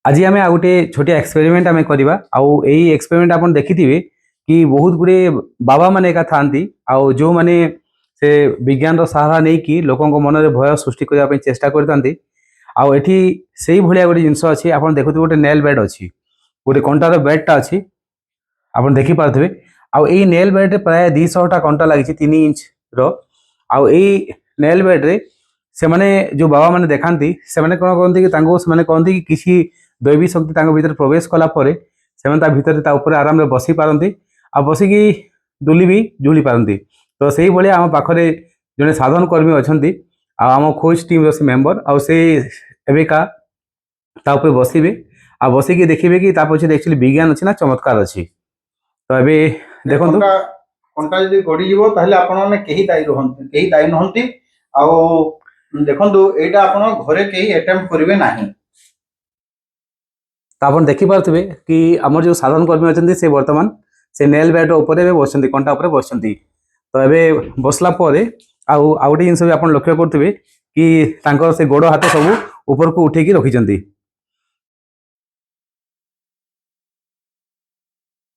आज आम आ गोटे छोटिया एक्सपेरिमेंट आम करवा आई एक्सपेरिमेंट आप देखिथे कि बहुत गुड़े बाबा मैंने एका था जो मैंने से विज्ञान सहारा नहीं कि लोकों मन में भय सृष्टि करने चेष्टा करती आठी से भाया गोटे जिनस अच्छी आप देखुए गोटे नेल बेड अच्छी गोटे कंटार बेडटा अच्छी आप देखिपे आई नेल बेड्रे प्राय 200टा कंटा लगी 3 इंच रई नेल बेड्रे से माने जो बाबा मैंने देखाती से कौन कहते कि कहते कि किसी दैवी शक्ति भीतर प्रवेश कलापर से भीतर आराम से बसी पारती आ बसिकी दुली भी जुली पारती। तो से भाई आम पाखे जड़े साधन कर्मी अच्छा आम खोज टीम से मेम्बर आवेका बसवे आ बसिकी देखिए कि पीछे एक्चुअली विज्ञान अच्छी ना चमत्कार अच्छी। तो ये देखो कंटा जब गड़ी दायी नुहति देखो यहाँ आप घरे कहीं अटेम्प्ट करेंगे ना। तो आप देखिपे कि आमर जो साधारण कर्मी अच्छा से बर्तमान से नेल बेड उपर बस कंटा उपर बस। तो ये बसला आउ गोटे जिन भी आप लक्ष्य करुवे कि से गोड़ हाथ सब ऊपर को उठे रखी।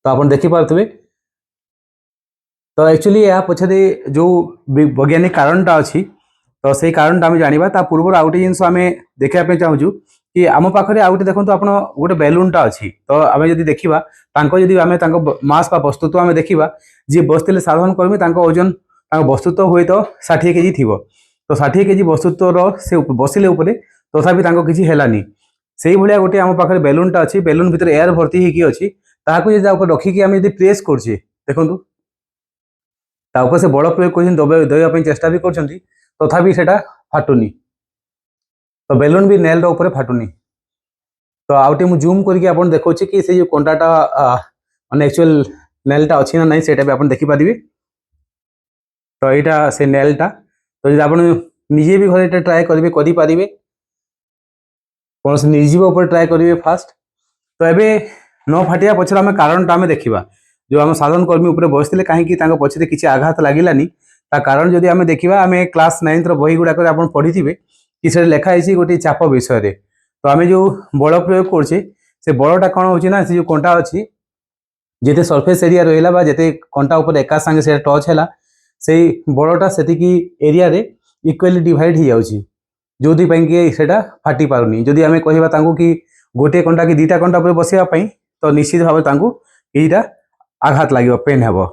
तो आप देखिपे तो एक्चुअली यह पछरे जो वैज्ञानिक कारणटा अच्छी तो से कारणटा आम जाना पूर्व आउ गोटे जिन आम देखा चाहूँ कि आम पाखे आउ गोटे देखो आप गोटे बेलूनटा अच्छी। तो आम जब देखा आम मास वस्तुत्व आम देखा जी बसते साधारण कर्मी ओजन वस्तुत्व हुए तो 60 केजी थी। तो 60 केजी वस्तुत्वर से बसिले तथापि किसी है से भाया गोटे आम पाखे बेलूनटा अच्छी बेलून भितर एयर भर्ती होगी अच्छी ताकू रखिकी आम जब प्रेस करछे देखो से बड़ प्रयोग कर देवाई चेष्टा भी कर तथापि सेटा फाटुनी। तो बेलून भी नेल ऊपर फाटुनी। तो आउटे मु जूम करके आप देखा कि से जो कंटाटा मान एक्चुअल नेलटा अच्छी ना नहीं सेटा भी आप देखिपारे। तो यहाँ से नेलटा तो जब आप निजे भी घर ट्राए करेंगे करें कौन से निर्जीव उपर ट्राए करेंगे फास्ट। तो ये न फाटिया पचर आम कारणटा आम देखा जो आम साधारण कर्मी उपर बसते कहीं पछरे किसी आघात लगिलानी कारण जदि आम देखा आम क्लास 9 बही गुड़ाक पढ़ी थे कि से लिखाई गोटे चाप विषय। तो आम जो बल प्रयोग करछे से बलटा कौन हो ना से जो कंटा अच्छी जिते सरफेस एरिया रहा जिते कंटा उपर एका संगे से टच है से बलटा से एरिया इक्वाली डिवाइड हो जाऊँगी जो कि सेटा फाटी पारुनी। जदि आम कहवा कि गोटे कंटा कि 2टा कंटा पर बसापी तो निश्चित भाव यहीटा आघात लगे पेन हे।